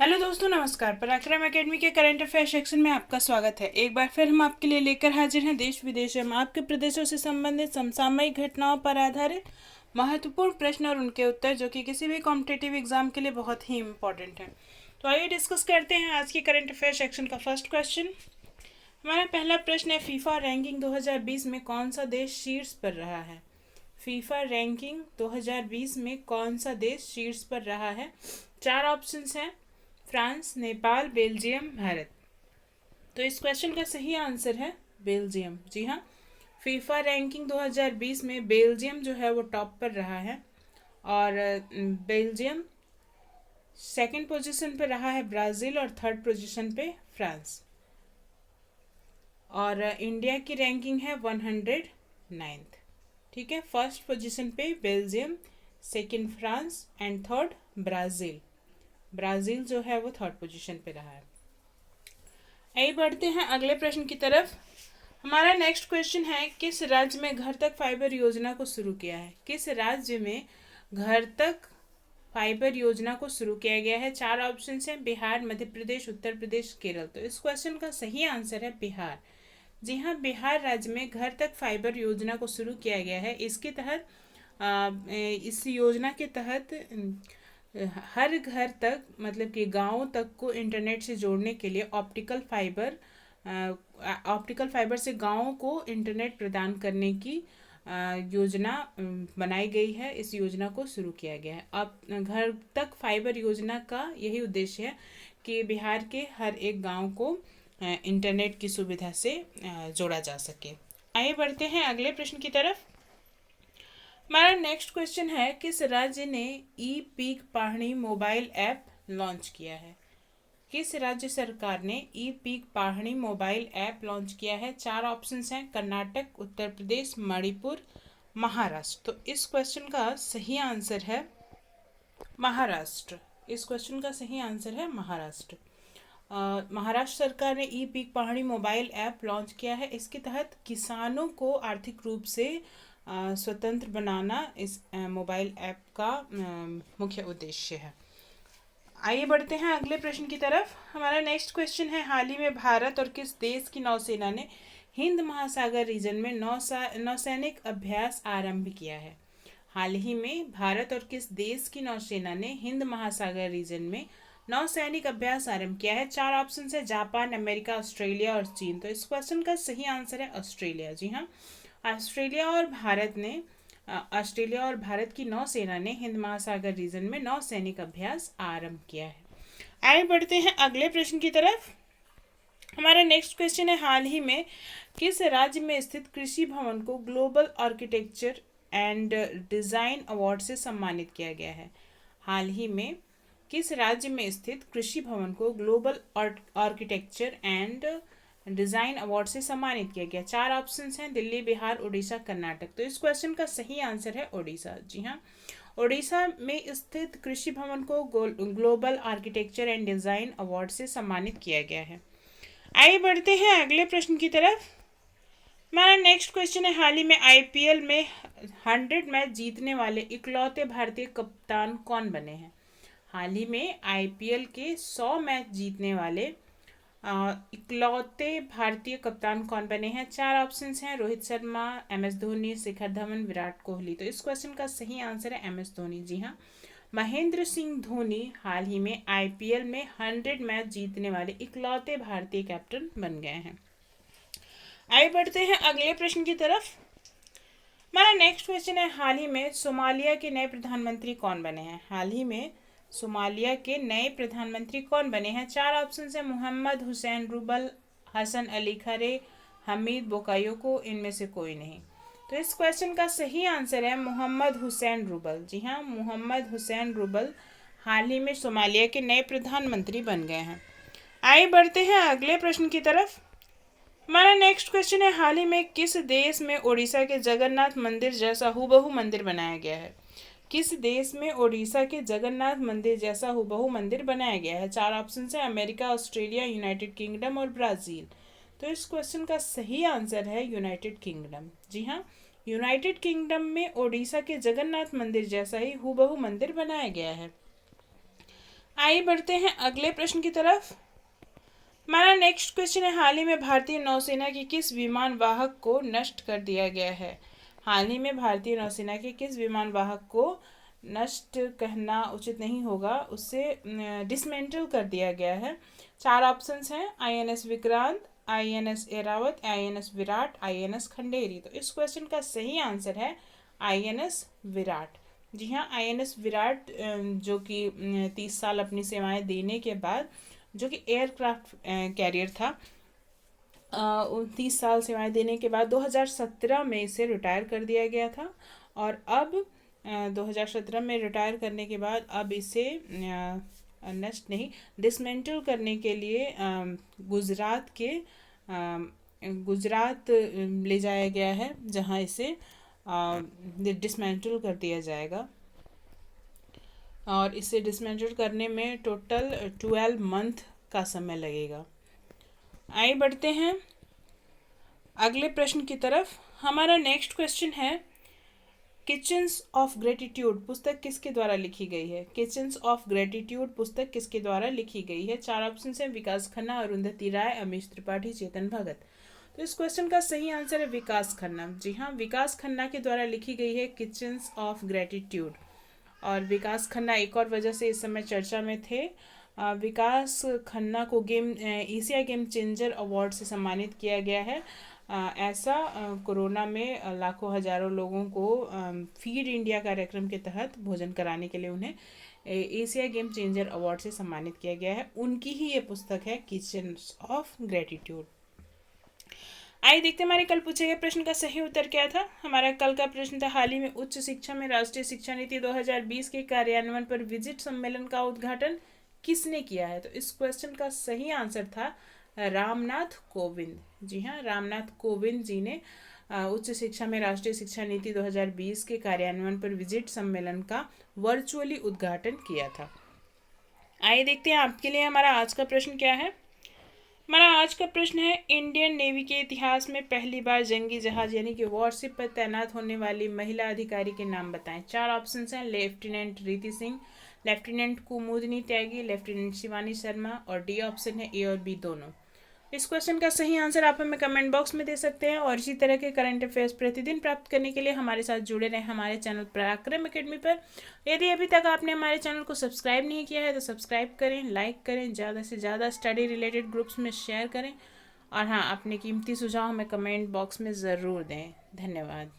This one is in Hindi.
हेलो दोस्तों, नमस्कार। पराक्रम एकेडमी के करंट अफेयर सेक्शन में आपका स्वागत है। एक बार फिर हम आपके लिए लेकर हाजिर हैं देश विदेश में आपके प्रदेशों से संबंधित समसामयिक घटनाओं पर आधारित महत्वपूर्ण प्रश्न और उनके उत्तर, जो कि किसी भी कॉम्पिटिटिव एग्जाम के लिए बहुत ही इम्पोर्टेंट है। तो आइए डिस्कस करते हैं आज की करंट अफेयर सेक्शन का फर्स्ट क्वेश्चन। हमारा पहला प्रश्न है, फीफा रैंकिंग 2020 में कौन सा देश शीर्ष पर रहा है? फीफा रैंकिंग 2020 में कौन सा देश शीर्ष पर रहा है? चार ऑप्शंस हैं, फ्रांस, नेपाल, बेल्जियम, भारत। तो इस क्वेश्चन का सही आंसर है बेल्जियम। जी हाँ, फीफा रैंकिंग 2020 में बेल्जियम जो है वो टॉप पर रहा है और बेल्जियम सेकंड पोजीशन पे रहा है, ब्राज़ील और थर्ड पोजीशन पे फ्रांस। और इंडिया की रैंकिंग है 109th। ठीक है, फर्स्ट पोजीशन पे Belgium, second France and third Brazil. Brazil जो है वो थर्ड पोजीशन पे रहा है। आइए बढ़ते हैं अगले प्रश्न की तरफ। हमारा नेक्स्ट क्वेश्चन है, किस राज्य में घर तक फाइबर योजना को शुरू किया है? किस राज्य में घर तक फाइबर योजना को शुरू किया गया है? चार ऑप्शन हैं, बिहार, मध्य प्रदेश, उत्तर प्रदेश, केरल। तो इस क्वेश्चन का सही आंसर है बिहार। जी हाँ, बिहार राज्य में घर तक फाइबर योजना को शुरू किया गया है। इसके तहत इस योजना के तहत हर घर तक, मतलब कि गाँव तक को इंटरनेट से जोड़ने के लिए ऑप्टिकल फाइबर से गाँव को इंटरनेट प्रदान करने की योजना बनाई गई है। इस योजना को शुरू किया गया है। अब घर तक फाइबर योजना का यही उद्देश्य है कि बिहार के हर एक गांव को इंटरनेट की सुविधा से जोड़ा जा सके। आइए बढ़ते हैं अगले प्रश्न की तरफ। हमारा नेक्स्ट क्वेश्चन है, किस राज्य ने ई पीक पढ़नी मोबाइल ऐप लॉन्च किया है? किस राज्य सरकार ने ई पीक पढ़नी मोबाइल ऐप लॉन्च किया है? चार ऑप्शंस हैं, कर्नाटक, उत्तर प्रदेश, मणिपुर, महाराष्ट्र। तो इस क्वेश्चन का सही आंसर है महाराष्ट्र। इस क्वेश्चन का सही आंसर है महाराष्ट्र। महाराष्ट्र सरकार ने ई पीक पहाड़ी मोबाइल ऐप लॉन्च किया है। इसके तहत किसानों को आर्थिक रूप से स्वतंत्र बनाना इस मोबाइल ऐप का मुख्य उद्देश्य है। आइए बढ़ते हैं अगले प्रश्न की तरफ। हमारा नेक्स्ट क्वेश्चन है, हाल ही में भारत और किस देश की नौसेना ने हिंद महासागर रीजन में नौसैनिक अभ्यास आरंभ किया है? हाल ही में भारत और किस देश की नौसेना ने हिंद महासागर रीजन में नौसैनिक अभ्यास आरंभ किया है? चार ऑप्शन है, जापान, अमेरिका, ऑस्ट्रेलिया और चीन। तो इस क्वेश्चन का सही आंसर है ऑस्ट्रेलिया। जी हाँ, ऑस्ट्रेलिया और भारत की नौसेना ने हिंद महासागर रीजन में नौसैनिक अभ्यास आरंभ किया है। आगे बढ़ते हैं अगले प्रश्न की तरफ। हमारा नेक्स्ट क्वेश्चन है, हाल ही में किस राज्य में स्थित कृषि भवन को global architecture and design award से सम्मानित किया गया है? हाल ही में किस राज्य में स्थित कृषि भवन को global architecture and design award से सम्मानित किया गया? चार ऑप्शंस हैं, दिल्ली, बिहार, उड़ीसा, कर्नाटक। तो इस क्वेश्चन का सही आंसर है उड़ीसा। जी हाँ, उड़ीसा में स्थित कृषि भवन को global architecture and design award से सम्मानित किया गया है। आइए बढ़ते हैं अगले प्रश्न की तरफ। हमारा नेक्स्ट क्वेश्चन है, हाल ही में आईपीएल में 100 मैच जीतने वाले इकलौते भारतीय कप्तान कौन बने हैं? हाल ही में आईपीएल के 100 मैच जीतने वाले इकलौते भारतीय कप्तान कौन बने हैं? चार ऑप्शंस हैं, रोहित शर्मा, एमएस धोनी, शिखर धवन, विराट कोहली। तो इस क्वेश्चन का सही आंसर है एमएस धोनी। जी हाँ, महेंद्र सिंह धोनी हाल ही में आईपीएल में 100 मैच जीतने वाले इकलौते भारतीय कैप्टन बन गए हैं। आगे बढ़ते हैं अगले प्रश्न की तरफ। हमारा नेक्स्ट क्वेश्चन है, हाल ही में सोमालिया के नए प्रधानमंत्री कौन बने हैं? हाल ही में सोमालिया के नए प्रधानमंत्री कौन बने हैं? चार ऑप्शन है, मोहम्मद हुसैन रूबल, हसन अली खरे, हमीद बोकायोको, इनमें से कोई नहीं। तो इस क्वेश्चन का सही आंसर है मोहम्मद हुसैन रूबल। जी हाँ, मोहम्मद हुसैन रूबल हाल ही में सोमालिया के नए प्रधानमंत्री बन गए हैं। आइए बढ़ते हैं अगले प्रश्न की तरफ। हमारा नेक्स्ट क्वेश्चन है, हाल ही में किस देश में उड़ीसा के जगन्नाथ मंदिर जैसा हूबहू मंदिर बनाया गया है? किस देश में उड़ीसा के जगन्नाथ मंदिर जैसा हूबहू मंदिर बनाया गया है? चार ऑप्शन है, अमेरिका, ऑस्ट्रेलिया, यूनाइटेड किंगडम और ब्राज़ील। तो इस क्वेश्चन का सही आंसर है यूनाइटेड किंगडम। जी हाँ, यूनाइटेड किंगडम में उड़ीसा के जगन्नाथ मंदिर जैसा ही हूबहू मंदिर बनाया गया है। आइए बढ़ते हैं अगले प्रश्न की तरफ। हमारा नेक्स्ट क्वेश्चन है, हाल ही में भारतीय नौसेना के किस विमान वाहक को नष्ट कर दिया गया है? हाल ही में भारतीय नौसेना के किस विमान वाहक को नष्ट कहना उचित नहीं होगा, उससे डिसमेंटल कर दिया गया है? चार ऑप्शंस हैं, INS Vikrant, INS Airavat, INS Virat, INS Khanderi. तो इस क्वेश्चन का सही आंसर है आईएनएस विराट। जी हाँ, आईएनएस विराट जो कि 30 साल अपनी सेवाएं देने के बाद, जो कि एयरक्राफ्ट कैरियर था, 30 साल सेवाएं देने के बाद 2017 में इसे रिटायर कर दिया गया था। और अब 2017 में रिटायर करने के बाद अब इसे नष्ट नहीं, डिसमेंटल करने के लिए गुजरात ले जाया गया है, जहां इसे डिसमेंटल कर दिया जाएगा। और इसे डिसमेंटल करने में टोटल 12 मंथ का समय लगेगा। आइए बढ़ते हैं अगले प्रश्न की तरफ। हमारा नेक्स्ट क्वेश्चन है, किचन्स ऑफ ग्रेटिट्यूड पुस्तक किसके द्वारा लिखी गई है? किचन्स ऑफ ग्रेटिट्यूड पुस्तक किसके द्वारा लिखी गई है? चार ऑप्शन हैं, विकास खन्ना, अरुंधति राय, अमीश त्रिपाठी, चेतन भगत। तो इस क्वेश्चन का सही आंसर है विकास खन्ना। जी हाँ, विकास खन्ना के द्वारा लिखी गई है किचन्स ऑफ ग्रेटिट्यूड। और विकास खन्ना एक और वजह से इस समय चर्चा में थे। विकास खन्ना को एशिया गेम चेंजर अवार्ड से सम्मानित किया गया है। ऐसा कोरोना में लाखों हजारों लोगों को फीड इंडिया कार्यक्रम के तहत भोजन कराने के लिए उन्हें एशिया गेम चेंजर अवार्ड से सम्मानित किया गया है। उनकी ही ये पुस्तक है किचन्स ऑफ ग्रेटिट्यूड। आइए देखते हैं हमारे कल पूछे गए प्रश्न का सही उत्तर क्या था। हमारा कल का प्रश्न था, हाल ही में उच्च शिक्षा में राष्ट्रीय शिक्षा नीति 2020 के कार्यान्वयन पर विजिट सम्मेलन का उद्घाटन किसने किया है? तो इस क्वेश्चन का सही आंसर था रामनाथ कोविंद। जी हाँ, रामनाथ कोविंद जी ने उच्च शिक्षा में राष्ट्रीय शिक्षा नीति 2020 के कार्यान्वयन पर विजिट सम्मेलन का वर्चुअली उद्घाटन किया था। आइए देखते हैं आपके लिए हमारा आज का प्रश्न क्या है। हमारा आज का प्रश्न है, इंडियन नेवी के इतिहास में पहली बार जंगी जहाज यानी कि वॉरशिप पर तैनात होने वाली महिला अधिकारी के नाम बताएं। चार ऑप्शन हैं, लेफ्टिनेंट रीति सिंह, लेफ्टिनेंट कुमुदनी त्यागी, लेफ्टिनेंट शिवानी शर्मा, और डी ऑप्शन है ए और बी दोनों। इस क्वेश्चन का सही आंसर आप हमें कमेंट बॉक्स में दे सकते हैं। और इसी तरह के करंट अफेयर्स प्रतिदिन प्राप्त करने के लिए हमारे साथ जुड़े रहें हमारे चैनल पराक्रम एकेडमी पर। यदि अभी तक आपने हमारे चैनल को सब्सक्राइब नहीं किया है तो सब्सक्राइब करें, लाइक करें, ज़्यादा से ज़्यादा स्टडी रिलेटेड ग्रुप्स में शेयर करें। और हाँ, अपने कीमती सुझाव हमें कमेंट बॉक्स में ज़रूर दें। धन्यवाद।